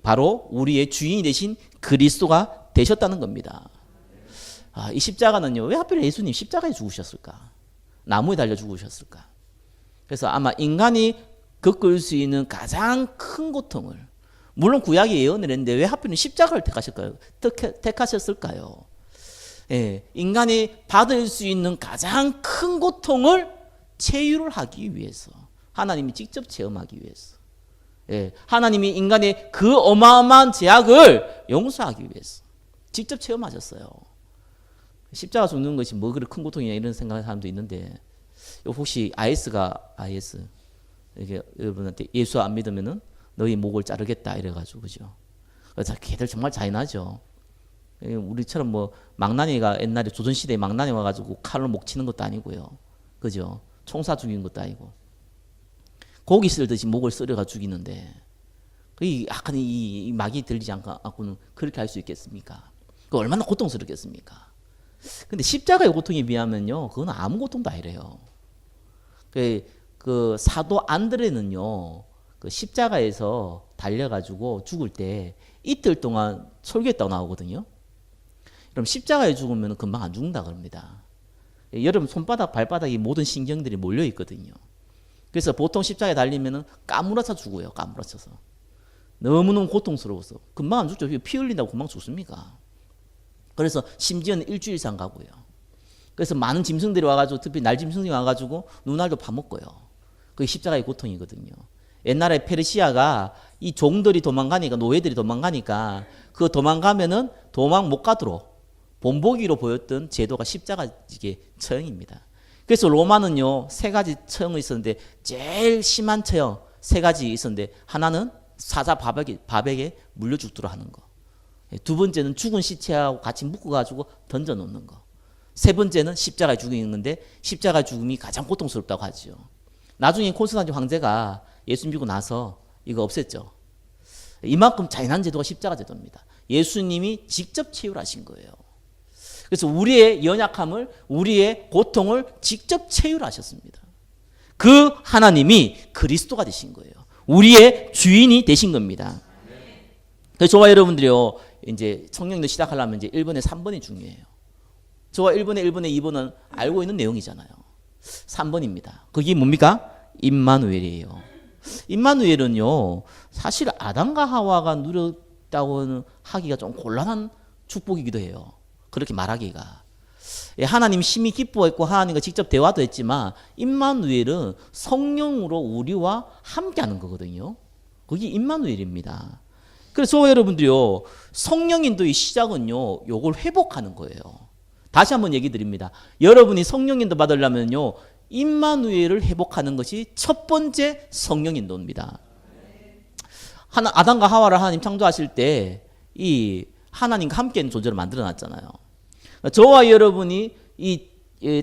바로 우리의 주인이 되신 그리스도가 되셨다는 겁니다. 이 십자가는요. 왜 하필 예수님 십자가에 죽으셨을까? 나무에 달려 죽으셨을까? 그래서 아마 인간이 겪을 수 있는 가장 큰 고통을 물론 구약이 예언을 했는데 왜 하필 십자가를 택하셨을까요? 예, 인간이 받을 수 있는 가장 큰 고통을 체유를 하기 위해서, 하나님이 직접 체험하기 위해서, 예, 하나님이 인간의 그 어마어마한 제약을 용서하기 위해서 직접 체험하셨어요. 십자가 죽는 것이 뭐 그리 큰 고통이냐 이런 생각하는 사람도 있는데, 혹시 IS 이게 여러분한테 예수 안 믿으면은 너희 목을 자르겠다 이래가지고, 그죠? 걔들 정말 잔인하죠. 우리처럼 뭐 망나니가 옛날에 조선시대에 망나니 와가지고 칼로 목 치는 것도 아니고요, 그죠? 총사 죽인 것도 아니고 고기 썰듯이 목을 썰어가 죽이는데, 그 약간 이 막이 들리지 않고는 그렇게 할 수 있겠습니까? 그 얼마나 고통스럽겠습니까? 근데 십자가의 고통에 비하면요, 그건 아무 고통도 아니래요. 그 사도 안드레는요, 그 십자가에서 달려가지고 죽을 때 이틀 동안 설교했다고 나오거든요. 그럼 십자가에 죽으면 금방 안 죽는다 그럽니다. 여러분 손바닥, 발바닥이 모든 신경들이 몰려 있거든요. 그래서 보통 십자가에 달리면은 까무러쳐 죽어요. 까무러쳐서. 너무너무 고통스러워서 금방 안 죽죠. 피 흘린다고 금방 죽습니까? 그래서 심지어는 일주일 이상 가고요. 그래서 많은 짐승들이 와가지고, 특히 날짐승이 와가지고 눈알도 파먹고요. 그게 십자가의 고통이거든요. 옛날에 페르시아가 이 종들이 도망가니까, 노예들이 도망가니까 그 도망가면은 도망 못 가도록 본보기로 보였던 제도가 십자가지게 처형입니다. 그래서 로마는요, 3가지 처형이 있었는데 제일 심한 처형 3가지 있었는데, 하나는 사자 바백에 물려 죽도록 하는 거, 2번째는 죽은 시체하고 같이 묶어가지고 던져 놓는 거, 3번째는 십자가에 죽이는 건데, 십자가 죽음이 가장 고통스럽다고 하죠. 나중에 콘스탄틴 황제가 예수 믿고 나서 이거 없앴죠. 이만큼 잔인한 제도가 십자가 제도입니다. 예수님이 직접 체휼하신 거예요. 그래서 우리의 연약함을, 우리의 고통을 직접 체휼하셨습니다. 그 하나님이 그리스도가 되신 거예요. 우리의 주인이 되신 겁니다. 그래서 저와 여러분들이요, 이제 성령도 시작하려면 이제 1번에 3번이 중요해요. 저와 1번에 2번은 알고 있는 내용이잖아요. 3번입니다. 그게 뭡니까? 임마누엘이에요. 임마누엘은요, 사실 아담과 하와가 누렸다고 하기가 좀 곤란한 축복이기도 해요. 그렇게 말하기가. 하나님 심히 기뻐했고 하나님과 직접 대화도 했지만, 임마누엘은 성령으로 우리와 함께하는 거거든요. 그게 임마누엘입니다. 그래서 여러분들이요, 성령인도의 시작은요, 요걸 회복하는 거예요. 다시 한번 얘기 드립니다. 여러분이 성령인도 받으려면요, 임마누엘을 회복하는 것이 첫 번째 성령인도입니다. 아담과 하와를 하나님 창조하실 때 이 하나님과 함께 있는 존재를 만들어 놨잖아요. 저와 여러분이 이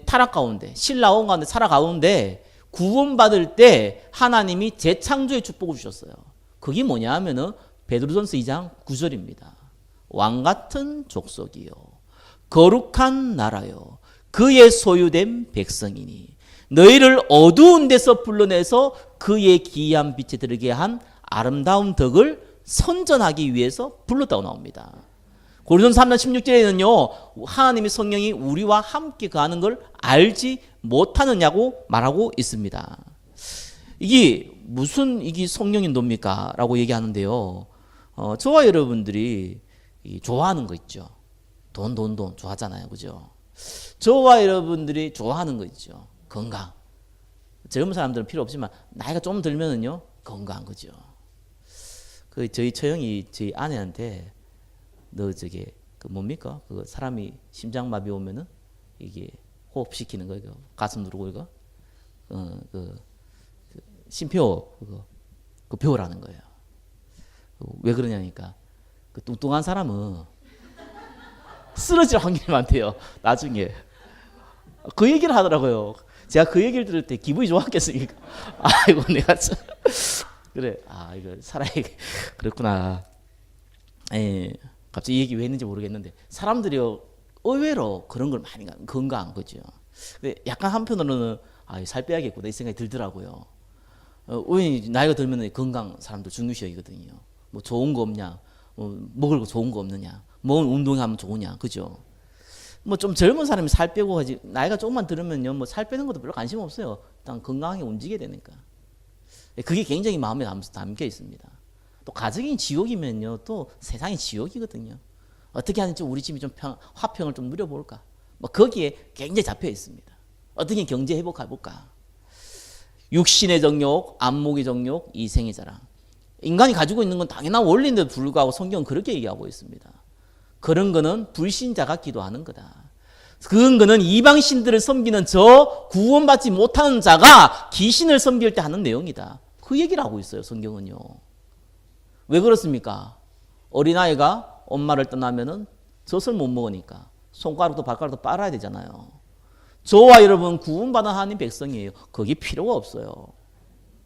타락 가운데, 신라온 가운데 살아가운데 구원받을 때 하나님이 재창조의 축복을 주셨어요. 그게 뭐냐 하면은 베드로전서 2장 9절입니다. 왕같은 족속이요, 거룩한 나라요, 그의 소유된 백성이니 너희를 어두운 데서 불러내서 그의 기이한 빛에 들게 한 아름다운 덕을 선전하기 위해서 불렀다고 나옵니다. 고린도서 3장 16절에는요, 하나님의 성령이 우리와 함께 거하는 걸 알지 못하느냐고 말하고 있습니다. 이게 무슨 이게 성령인도입니까? 라고 얘기하는데요, 저와 여러분들이 좋아하는 거 있죠. 돈 좋아하잖아요, 그죠? 저와 여러분들이 좋아하는 거 있죠. 건강. 젊은 사람들은 필요 없지만 나이가 좀 들면은요, 건강, 그죠? 그 저희 처형이 저희 아내한테, 너 저게 그 뭡니까? 그 사람이 심장마비 오면은 이게 호흡 시키는 거, 이거 가슴 누르고 이거 그 심표 그거 배우라는 거예요. 왜 그러냐니까, 그 뚱뚱한 사람은 쓰러질 확률이 많대요, 나중에. 그 얘기를 하더라고요. 제가 그 얘기를 들을 때 기분이 좋았겠습니까? 아이고, 내가 참. 그래, 이거 살아야 그렇구나. 갑자기 이 얘기 왜 했는지 모르겠는데, 사람들이 의외로 그런 걸 많이 건강, 그죠? 근데 약간 한편으로는 살 빼야겠구나 이 생각이 들더라고요. 왜 나이가 들면 건강 사람들 중요시 여기거든요. 뭐 좋은 거 없냐, 뭐 먹을 거 좋은 거 없느냐, 뭐 운동하면 좋으냐, 그죠? 뭐 좀 젊은 사람이 살 빼고 하지, 나이가 조금만 들으면요, 뭐 살 빼는 것도 별로 관심 없어요. 일단 건강하게 움직여야 되니까. 그게 굉장히 마음에 담겨 있습니다. 또 가정이 지옥이면요, 또 세상이 지옥이거든요. 어떻게 하는지 우리 집이 좀 화평을 좀 누려볼까? 뭐 거기에 굉장히 잡혀 있습니다. 어떻게 경제 회복해볼까? 육신의 정욕, 안목의 정욕, 이생의 자랑. 인간이 가지고 있는 건 당연한 원리인데도 불구하고 성경은 그렇게 얘기하고 있습니다. 그런 거는 불신자가 기도하는 거다. 그런 거는 이방신들을 섬기는 저 구원받지 못하는 자가 귀신을 섬길 때 하는 내용이다. 그 얘기를 하고 있어요, 성경은요. 왜 그렇습니까? 어린아이가 엄마를 떠나면은 젖을 못 먹으니까 손가락도 발가락도 빨아야 되잖아요. 저와 여러분 구원받은 하나님 백성이에요. 거기 필요가 없어요.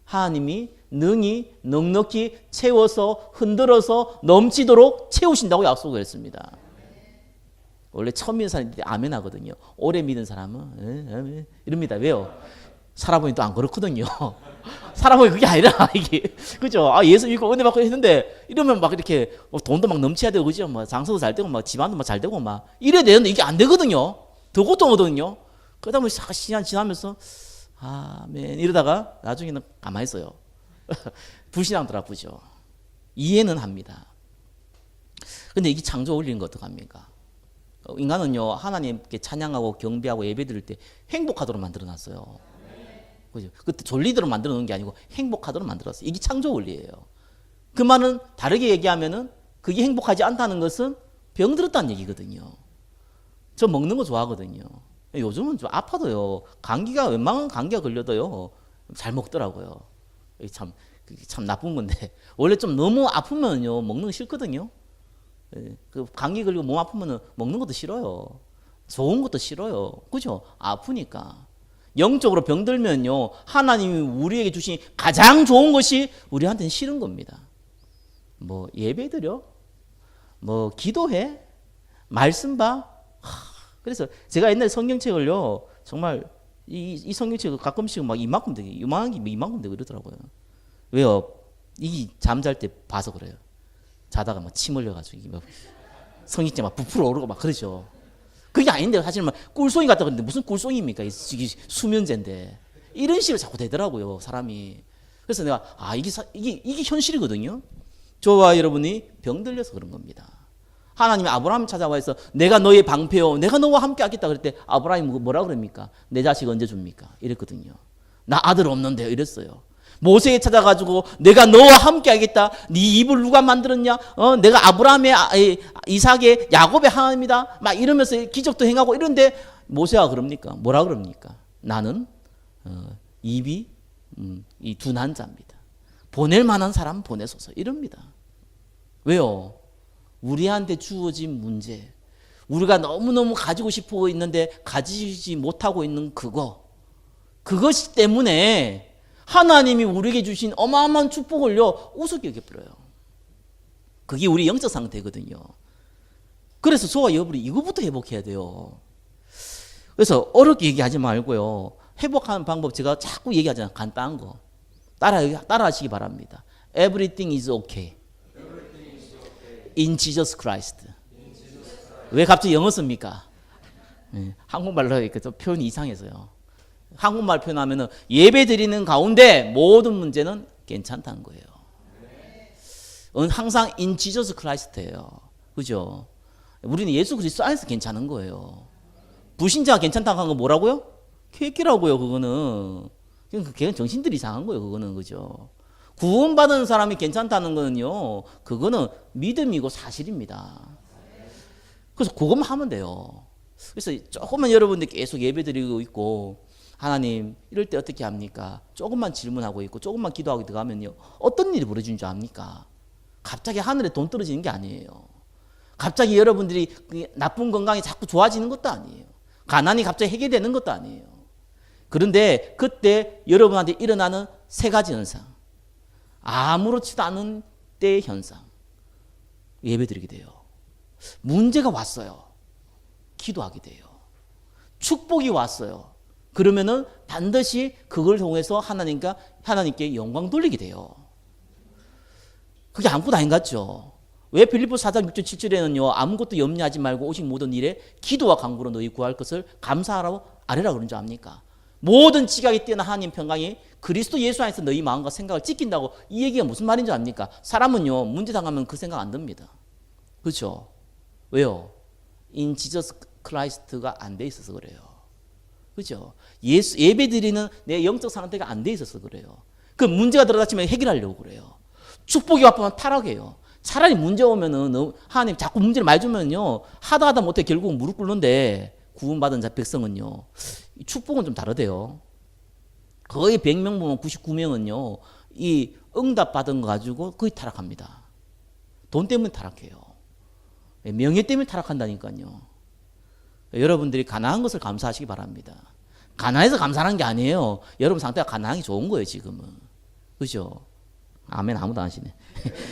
하나님이 능히 넉넉히 채워서 흔들어서 넘치도록 채우신다고 약속을 했습니다. 원래 처음 믿는 사람이 아멘 하거든요. 오래 믿는 사람은 아멘 이럽니다. 왜요? 살아보니 또 안 그렇거든요. 살아보니 그게 아니라 이게 그죠? 아 예수 믿고 은혜 받고 했는데 이러면 막 이렇게 돈도 막 넘쳐야 되고 그죠? 막 장사도 잘 되고 막 집안도 막 잘 되고 막 이래야 되는데 이게 안 되거든요. 더 고통하거든요. 그러다 보니 시간 지나면서 아멘 이러다가 나중에는 가만히 있어요. 불신앙들 아프죠. 이해는 합니다. 근데 이게 창조 원리인 거 어떡합니까? 인간은요 하나님께 찬양하고 경배하고 예배드릴 때 행복하도록 만들어놨어요. 그죠? 그때 졸리도록 만들어 놓은 게 아니고 행복하도록 만들었어요. 이게 창조 원리예요. 그 말은 다르게 얘기하면은 그게 행복하지 않다는 것은 병들었다는 얘기거든요. 저 먹는 거 좋아하거든요. 요즘은 좀 아파도요. 감기가 웬만한 감기가 걸려도요. 잘 먹더라고요. 참 나쁜 건데 원래 좀 너무 아프면요 먹는 거 싫거든요. 그 감기 걸리고 몸 아프면은 먹는 것도 싫어요. 좋은 것도 싫어요. 그죠? 아프니까. 영적으로 병들면요 하나님이 우리에게 주신 가장 좋은 것이 우리한테는 싫은 겁니다. 뭐 예배드려, 뭐 기도해, 말씀 봐. 그래서 제가 옛날에 성경책을요 정말 이 성경책을 가끔씩 막 이만큼 되게 요만한 게 이만큼 되고 이러더라고요. 왜요? 이 잠잘 때 봐서 그래요. 자다가 막 침 흘려가지고 막 성경책 막 부풀어 오르고 막 그러죠. 그게 아닌데 사실 막 꿀송이 같다 그러는데 무슨 꿀송입니까? 이게 수면제인데 이런 식으로 자꾸 되더라고요 사람이. 그래서 내가 이게 현실이거든요. 저와 여러분이 병들려서 그런 겁니다. 하나님이 아브라함 찾아와서 내가 너의 방패요 내가 너와 함께 하겠다 그럴 때 아브라함이 뭐라 그럽니까? 내 자식 언제 줍니까? 이랬거든요. 나 아들 없는데요 이랬어요. 모세에 찾아가지고 내가 너와 함께 하겠다. 네 입을 누가 만들었냐? 내가 아브라함의 이삭의 야곱의 하나님이다. 막 이러면서 기적도 행하고 이런데 모세가 그럽니까? 뭐라 그럽니까? 나는 입이 이 둔한 자입니다. 보낼 만한 사람 보내소서 이럽니다. 왜요? 우리한테 주어진 문제, 우리가 너무너무 가지고 싶어 있는데 가지지 못하고 있는 그것 때문에 하나님이 우리에게 주신 어마어마한 축복을요 우습게 여겨버려요. 그게 우리 영적 상태거든요. 그래서 저와 여러분이 이거부터 회복해야 돼요. 그래서 어렵게 얘기하지 말고요 회복하는 방법 제가 자꾸 얘기하잖아요. 간단한 거 따라하시기 바랍니다. Everything is okay in Jesus Christ. 왜 갑자기 영어 씁니까? 한국말로 이렇게 좀 표현이 이상해서요. 한국말 표현하면 예배 드리는 가운데 모든 문제는 괜찮다는 거예요. 항상 in Jesus Christ예요. 그죠? 우리는 예수 그리스도 안에서 괜찮은 거예요. 불신자가 괜찮다고 한 건 뭐라고요? 케이크라고요. 그거는 그냥 정신들이 이상한 거예요. 그거는 그죠? 구원받은 사람이 괜찮다는 거는요. 그거는 믿음이고 사실입니다. 그래서 그것만 하면 돼요. 그래서 조금만 여러분들 계속 예배 드리고 있고 하나님 이럴 때 어떻게 합니까? 조금만 질문하고 있고 조금만 기도하고 들어가면요 어떤 일이 벌어지는 줄 압니까? 갑자기 하늘에 돈 떨어지는 게 아니에요. 갑자기 여러분들이 나쁜 건강이 자꾸 좋아지는 것도 아니에요. 가난이 갑자기 해결되는 것도 아니에요. 그런데 그때 여러분한테 일어나는 세 가지 현상, 아무렇지도 않은 때의 현상, 예배드리게 돼요. 문제가 왔어요. 기도하게 돼요. 축복이 왔어요. 그러면은 반드시 그걸 통해서 하나님께 영광 돌리게 돼요. 그게 아무것도 아닌 것 같죠? 왜 빌립보서 4장 6절 7절에는요 아무것도 염려하지 말고 오직 모든 일에 기도와 간구로 너희 구할 것을 감사하라고 아뢰라 그런 줄 압니까? 모든 지각이 뛰어난 하나님 평강이 그리스도 예수 안에서 너희 마음과 생각을 지킨다고 이 얘기가 무슨 말인 줄 압니까? 사람은요, 문제 당하면 그 생각 안 듭니다. 그렇죠? 왜요? In Jesus Christ가 안 돼 있어서 그래요. 그죠? 예배 드리는 내 영적 상태가 안 돼 있어서 그래요. 그 문제가 들어닥치면 해결하려고 그래요. 축복이 와보면 타락해요. 차라리 문제 오면은 하나님 자꾸 문제를 많이 주면요, 하다 못해 결국 무릎 꿇는데 구원받은 자 백성은요, 축복은 좀 다르대요. 거의 100명 보면 99명은요, 이 응답 받은 거 가지고 거의 타락합니다. 돈 때문에 타락해요. 명예 때문에 타락한다니까요. 여러분들이 가난한 것을 감사하시기 바랍니다. 가난해서 감사하는 게 아니에요. 여러분 상태가 가난하기 좋은 거예요, 지금은. 그죠? 아멘, 아무도 안 하시네.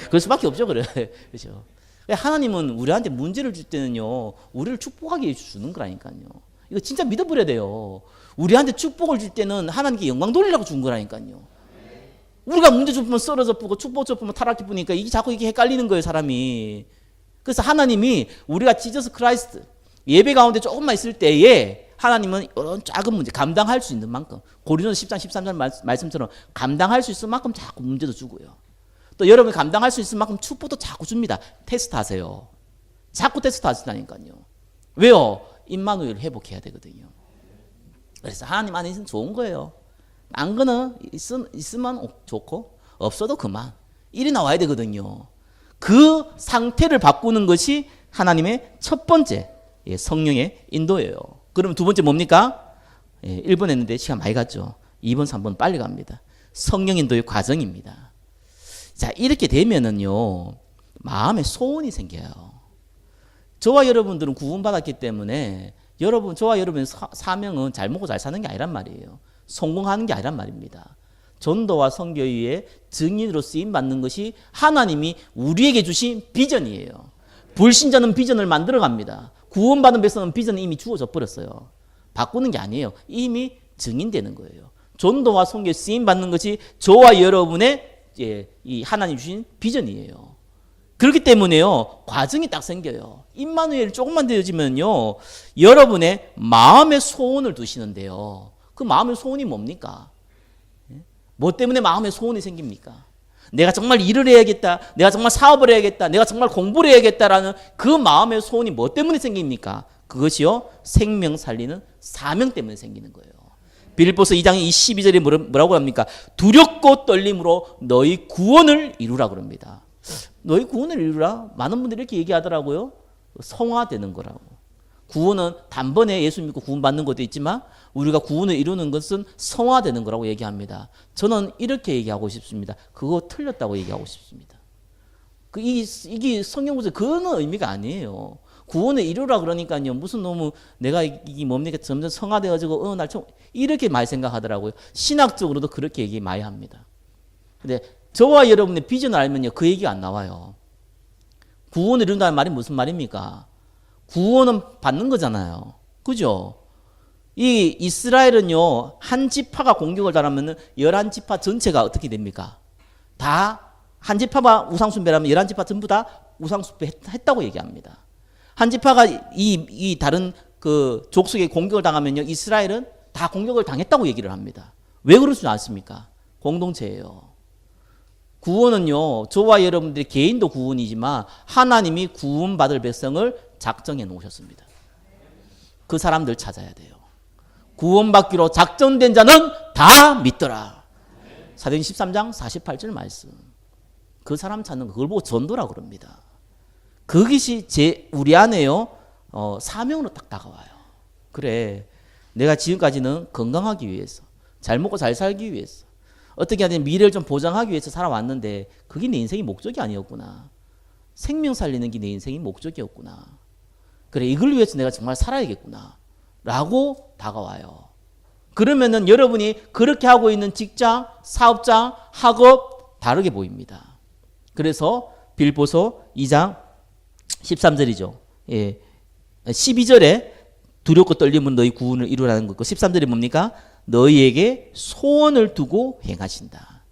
그럴 수밖에 없죠, 그래. 그죠? 하나님은 우리한테 문제를 줄 때는요, 우리를 축복하게 주는 거라니까요. 이거 진짜 믿어버려야 돼요. 우리한테 축복을 줄 때는 하나님께 영광 돌리라고 준 거라니까요. 우리가 문제 좁으면 썰어져 뿌고 축복 좁으면 타락해 뿌니까 이게 자꾸 이게 헷갈리는 거예요, 사람이. 그래서 하나님이 우리가 지저스 크라이스트 예배 가운데 조금만 있을 때에 하나님은 이런 작은 문제 감당할 수 있는 만큼, 고린도서 10장 13절 말씀처럼 감당할 수 있을 만큼 자꾸 문제도 주고요. 또 여러분이 감당할 수 있을 만큼 축복도 자꾸 줍니다. 테스트 하세요. 자꾸 테스트 하신다니까요. 왜요? 임마누엘 회복해야 되거든요. 그래서 하나님 안에 있으면 좋은 거예요. 안 거는 있으면 좋고 없어도 그만. 일이 나와야 되거든요. 그 상태를 바꾸는 것이 하나님의 첫 번째 성령의 인도예요. 그러면 두 번째 뭡니까? 1번 했는데 시간 많이 갔죠. 2번, 3번 빨리 갑니다. 성령 인도의 과정입니다. 자, 이렇게 되면은요, 마음에 소원이 생겨요. 저와 여러분들은 구원받았기 때문에 저와 여러분의 사명은 잘 먹고 잘 사는 게 아니란 말이에요. 성공하는 게 아니란 말입니다. 전도와 선교의 증인으로 쓰임 받는 것이 하나님이 우리에게 주신 비전이에요. 불신자는 비전을 만들어 갑니다. 구원받은 백성은 비전은 이미 주어져 버렸어요. 바꾸는 게 아니에요. 이미 증인되는 거예요. 전도와 선교에 쓰임 받는 것이 저와 여러분의 이 하나님 주신 비전이에요. 그렇기 때문에요, 과정이 딱 생겨요. 임마누엘 조금만 되어지면요, 여러분의 마음의 소원을 두시는데요. 그 마음의 소원이 뭡니까? 뭐 때문에 마음의 소원이 생깁니까? 내가 정말 일을 해야겠다, 내가 정말 사업을 해야겠다, 내가 정말 공부를 해야겠다라는 그 마음의 소원이 뭐 때문에 생깁니까? 그것이요, 생명 살리는 사명 때문에 생기는 거예요. 빌립보서 2장 12절에 뭐라고 합니까? 두렵고 떨림으로 너희 구원을 이루라 그럽니다. 너희 구원을 이루라? 많은 분들이 이렇게 얘기하더라고요. 성화되는 거라고. 구원은 단번에 예수 믿고 구원받는 것도 있지만 우리가 구원을 이루는 것은 성화되는 거라고 얘기합니다. 저는 이렇게 얘기하고 싶습니다. 그거 틀렸다고 얘기하고 싶습니다. 이게 성경 구절 그거는 의미가 아니에요. 구원을 이루라 그러니까요, 무슨 너무 내가 이게 뭡니까 점점 성화되어지고 어느 날 이렇게 많이 생각하더라고요. 신학적으로도 그렇게 얘기 많이 합니다. 근데 저와 여러분의 비전을 알면요, 그 얘기가 안 나와요. 구원을 이룬다는 말이 무슨 말입니까? 구원은 받는 거잖아요. 그죠? 이 이스라엘은요, 한 지파가 공격을 당하면 11지파 전체가 어떻게 됩니까? 다 한 지파가 우상숭배라면 11지파 전부 다 우상숭배 했다고 얘기합니다. 한 지파가 이 다른 그 족속에 공격을 당하면요, 이스라엘은 다 공격을 당했다고 얘기를 합니다. 왜 그러지 않습니까? 공동체예요. 구원은요, 저와 여러분들의 개인도 구원이지만 하나님이 구원받을 백성을 작정해 놓으셨습니다. 그 사람들 찾아야 돼요. 구원받기로 작정된 자는 다 믿더라. 사도행 13장 48절 말씀. 그 사람 찾는 거, 그걸 보고 전도라 그럽니다. 그것이 우리 안에요, 사명으로 딱 다가와요. 그래, 내가 지금까지는 건강하기 위해서, 잘 먹고 잘 살기 위해서, 어떻게 하든 미래를 좀 보장하기 위해서 살아왔는데 그게 내 인생의 목적이 아니었구나. 생명 살리는 게 내 인생의 목적이었구나. 그래, 이걸 위해서 내가 정말 살아야겠구나 라고 다가와요. 그러면은 여러분이 그렇게 하고 있는 직장, 사업장, 학업 다르게 보입니다. 그래서 빌보서 2장 13절이죠. 12절에 두렵고 떨림은 너희 구원을 이루라는 거고, 13절에 뭡니까? 너희에게 소원을 두고 행하신다.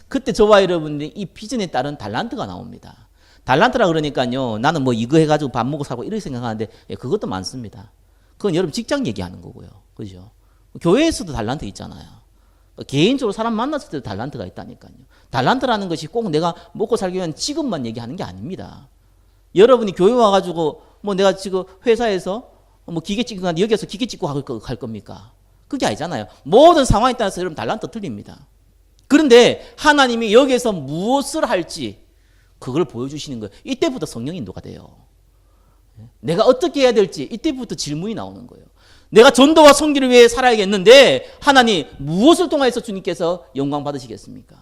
그때 저와 여러분들이 이 비전에 따른 달란트가 나옵니다. 달란트라 그러니까요, 나는 뭐 이거 해가지고 밥 먹고 살고 이렇게 생각하는데 그것도 많습니다. 그건 여러분 직장 얘기하는 거고요. 그죠? 교회에서도 달란트 있잖아요. 개인적으로 사람 만났을 때도 달란트가 있다니까요. 달란트라는 것이 꼭 내가 먹고 살기 위한 직업만 얘기하는 게 아닙니다. 여러분이 교회 와가지고 뭐 내가 지금 회사에서 뭐 기계 찍고 여기서 기계 찍고 갈 겁니까? 그게 아니잖아요. 모든 상황에 따라서 여러분 달란트 틀립니다. 그런데 하나님이 여기에서 무엇을 할지 그걸 보여주시는 거예요. 이때부터 성령 인도가 돼요. 내가 어떻게 해야 될지 이때부터 질문이 나오는 거예요. 내가 전도와 선교를 위해 살아야겠는데 하나님 무엇을 통해서 주님께서 영광 받으시겠습니까?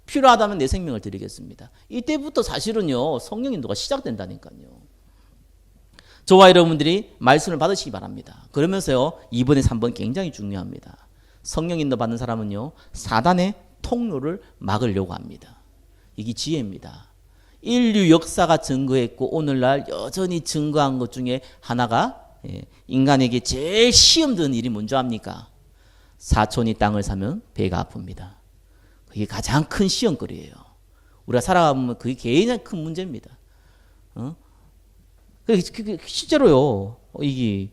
필요하다면 내 생명을 드리겠습니다. 이때부터 사실은요 성령 인도가 시작된다니까요. 저와 여러분들이 말씀을 받으시기 바랍니다. 그러면서요 2번에 3번 굉장히 중요합니다. 성령 인도 받는 사람은요 사단의 통로를 막으려고 합니다. 이게 지혜입니다. 인류 역사가 증거했고 오늘날 여전히 증거한 것 중에 하나가 인간에게 제일 시험 드는 일이 뭔지 압니까? 사촌이 땅을 사면 배가 아픕니다. 그게 가장 큰 시험거리예요. 우리가 살아가면 그게 굉장히 큰 문제입니다. 실제로요, 이게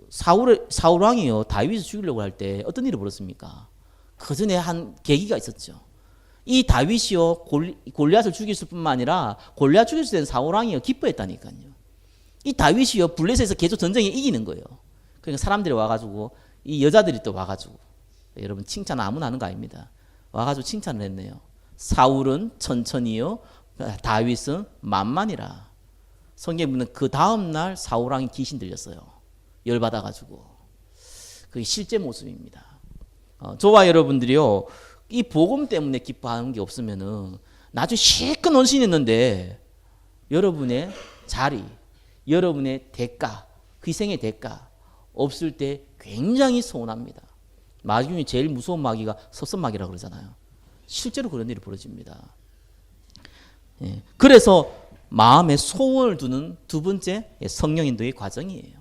사울 왕이요 다윗을 죽이려고 할 때 어떤 일이 벌었습니까? 그 전에 한 계기가 있었죠. 이 다윗이요 골리앗을 죽였을 뿐만 아니라 골리앗 죽였을 때는 사울 왕이요 기뻐했다니까요. 이 다윗이요 블레셋에서 계속 전쟁에 이기는 거예요. 그러니까 사람들이 와가지고 이 여자들이 또 와가지고 여러분 칭찬 아무나 하는 거 아닙니다. 와가지고 칭찬을 했네요. 사울은 천천히요 다윗은 만만이라. 성경에 보면 그 다음날 사울 왕이 귀신 들렸어요. 열받아가지고. 그게 실제 모습입니다. 저와 여러분들이요 이 복음 때문에 기뻐하는 게 없으면은 나중에 실컷 헌신했는데 여러분의 자리, 여러분의 대가, 그 희생의 대가 없을 때 굉장히 서운합니다. 마귀 중에 제일 무서운 마귀가 서선마귀라고 그러잖아요. 실제로 그런 일이 벌어집니다. 그래서 마음에 소원을 두는 두 번째 성령 인도의 과정이에요.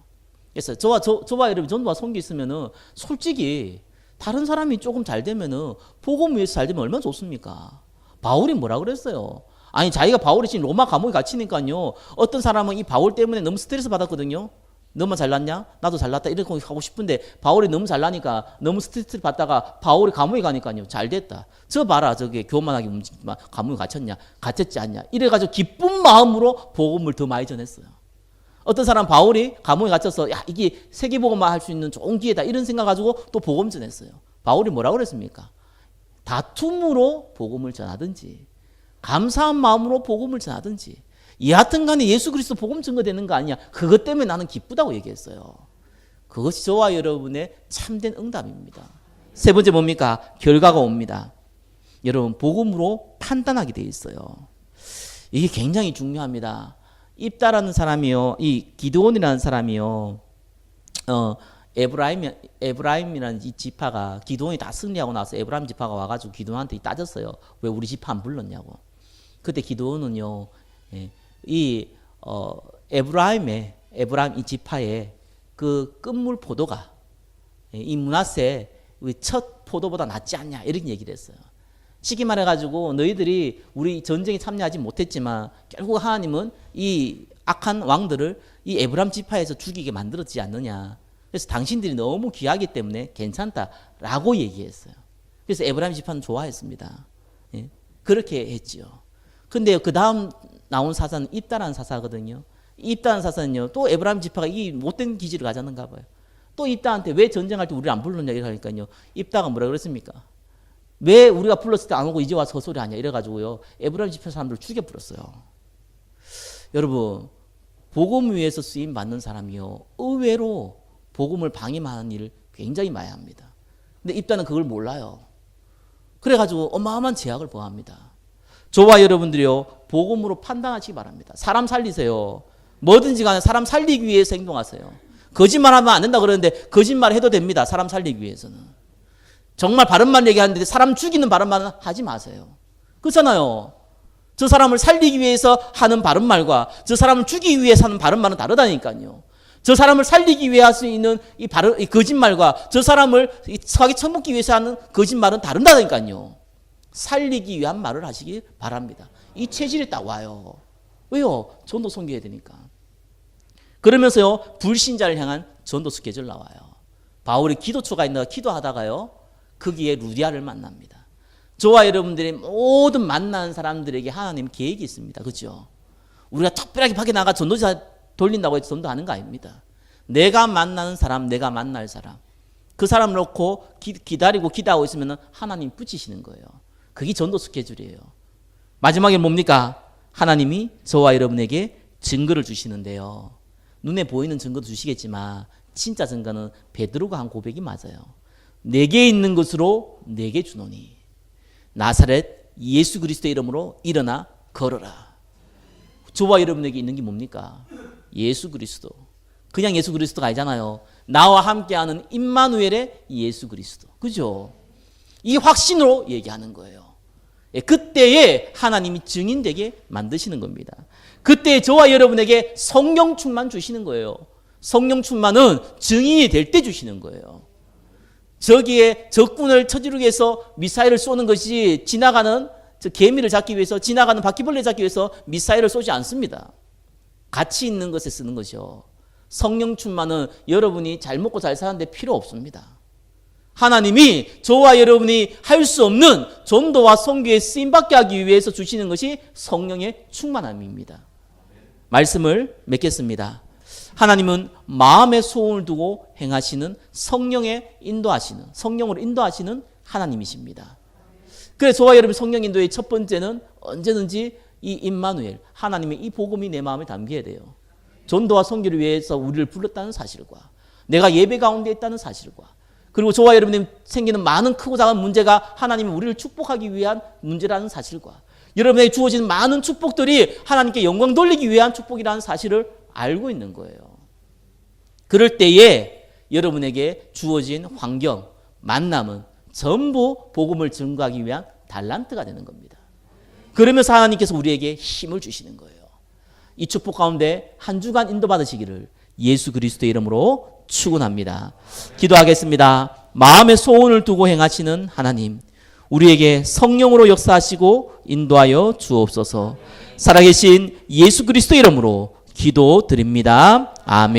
그래서 저와 여러분 전도와 선교 있으면은 솔직히 다른 사람이 조금 잘 되면은 복음 위해서 잘 되면 얼마나 좋습니까? 바울이 뭐라 그랬어요? 아니 자기가 바울이 지금 로마 감옥에 갇히니까요. 어떤 사람은 이 바울 때문에 너무 스트레스 받았거든요. 너만 잘났냐? 나도 잘났다 이렇게 하고 싶은데 바울이 너무 잘나니까 너무 스트레스를 받다가 바울이 감옥에 가니까요. 잘 됐다. 저 봐라 저게 교만하게 움직이지만 감옥에 갇혔냐? 갇혔지 않냐? 이래가지고 기쁜 마음으로 복음을 더 많이 전했어요. 어떤 사람 바울이 감옥에 갇혀서 야 이게 세계복음만 할 수 있는 좋은 기회다 이런 생각 가지고 또 복음 전했어요. 바울이 뭐라고 그랬습니까? 다툼으로 복음을 전하든지 감사한 마음으로 복음을 전하든지 여하튼 간에 예수 그리스도 복음 증거되는 거 아니냐. 그것 때문에 나는 기쁘다고 얘기했어요. 그것이 저와 여러분의 참된 응답입니다. 세 번째 뭡니까? 결과가 옵니다. 여러분 복음으로 판단하게 돼 있어요. 이게 굉장히 중요합니다. 입다라는 사람이요, 이 기드온이라는 사람이요, 에브라임이라는 이 지파가 기드온이 다 승리하고 나서 에브라임 지파가 와가지고 기드온한테 따졌어요. 왜 우리 지파 안 불렀냐고. 그때 기드온은요, 에브라임 이 지파의 그 끝물 포도가 이 므낫세 첫 포도보다 낫지 않냐 이런 얘기를 했어요. 쉽게 말해가지고 너희들이 우리 전쟁에 참여하지 못했지만 결국 하나님은 이 악한 왕들을 이 에브라임 지파에서 죽이게 만들었지 않느냐. 그래서 당신들이 너무 귀하기 때문에 괜찮다라고 얘기했어요. 그래서 에브라임 지파는 좋아했습니다. 예? 그렇게 했지요. 근데 그 다음 나온 사사는 입다라는 사사거든요. 입다라는 사사는요 또 에브라임 지파가 이 못된 기질을 가졌는가 봐요. 또 입다한테 왜 전쟁할 때 우리를 안 불렀냐 이러니까요. 입다가 뭐라 그랬습니까? 왜 우리가 불렀을 때 안 오고 이제 와서 헛소리 하냐 이래가지고요 에브라임 지파 사람들을 죽여버렸어요. 여러분 복음 위에서 쓰임 받는 사람이요 의외로 복음을 방임하는 일을 굉장히 많이 합니다. 근데 입다는 그걸 몰라요. 그래가지고 어마어마한 제약을 범합니다. 저와 여러분들이요 복음으로 판단하시기 바랍니다. 사람 살리세요. 뭐든지 간에 사람 살리기 위해서 행동하세요. 거짓말하면 안 된다 그러는데 거짓말 해도 됩니다. 사람 살리기 위해서는. 정말 바른 말 얘기하는데 사람 죽이는 바른 말은 하지 마세요. 그렇잖아요. 저 사람을 살리기 위해서 하는 바른 말과 저 사람을 죽이기 위해서 하는 바른 말은 다르다니까요. 저 사람을 살리기 위해 할 수 있는 이 거짓말과 저 사람을 사기 처먹기 위해서 하는 거짓말은 다르다니까요. 살리기 위한 말을 하시기 바랍니다. 이 체질이 딱 와요. 왜요? 전도 선교해야 되니까. 그러면서요 불신자를 향한 전도 스케줄 나와요. 바울이 기도처가 있다가 기도하다가요 거기에 루디아를 만납니다. 저와 여러분들이 모든 만나는 사람들에게 하나님 계획이 있습니다. 그렇죠? 우리가 특별하게 밖에 나가 전도자 돌린다고 해서 전도하는 거 아닙니다. 내가 만나는 사람, 내가 만날 사람, 그 사람 놓고 기다리고 기도하고 있으면 하나님 붙이시는 거예요. 그게 전도 스케줄이에요. 마지막에 뭡니까? 하나님이 저와 여러분에게 증거를 주시는데요. 눈에 보이는 증거도 주시겠지만 진짜 증거는 베드로가 한 고백이 맞아요. 내게 있는 것으로 내게 주노니 나사렛 예수 그리스도의 이름으로 일어나 걸어라. 저와 여러분에게 있는 게 뭡니까? 예수 그리스도. 그냥 예수 그리스도가 아니잖아요. 나와 함께하는 임마누엘의 예수 그리스도. 그죠? 이 확신으로 얘기하는 거예요. 그때에 하나님이 증인되게 만드시는 겁니다. 그때 저와 여러분에게 성령 충만 주시는 거예요. 성령 충만은 증인이 될 때 주시는 거예요. 저기에 적군을 쳐지르기 위해서 미사일을 쏘는 것이 지나가는 저 개미를 잡기 위해서, 지나가는 바퀴벌레 잡기 위해서 미사일을 쏘지 않습니다. 가치 있는 것에 쓰는 것이요. 성령 충만은 여러분이 잘 먹고 잘 사는데 필요 없습니다. 하나님이 저와 여러분이 할 수 없는 전도와 선교에 쓰임받게 하기 위해서 주시는 것이 성령의 충만함입니다. 말씀을 맺겠습니다. 하나님은 마음의 소원을 두고 행하시는 성령의 인도하시는, 성령으로 인도하시는 하나님이십니다. 그래서 저와 여러분 성령 인도의 첫 번째는 언제든지 이 임마누엘, 하나님의 이 복음이 내 마음에 담겨야 돼요. 전도와 선교를 위해서 우리를 불렀다는 사실과 내가 예배 가운데 있다는 사실과 그리고 저와 여러분이 생기는 많은 크고 작은 문제가 하나님이 우리를 축복하기 위한 문제라는 사실과 여러분에게 주어진 많은 축복들이 하나님께 영광 돌리기 위한 축복이라는 사실을 알고 있는 거예요. 그럴 때에 여러분에게 주어진 환경, 만남은 전부 복음을 증거하기 위한 달란트가 되는 겁니다. 그러면서 하나님께서 우리에게 힘을 주시는 거예요. 이 축복 가운데 한 주간 인도받으시기를 예수 그리스도의 이름으로 축원합니다. 기도하겠습니다. 마음의 소원을 두고 행하시는 하나님, 우리에게 성령으로 역사하시고 인도하여 주옵소서. 살아계신 예수 그리스도의 이름으로 기도드립니다. 아멘.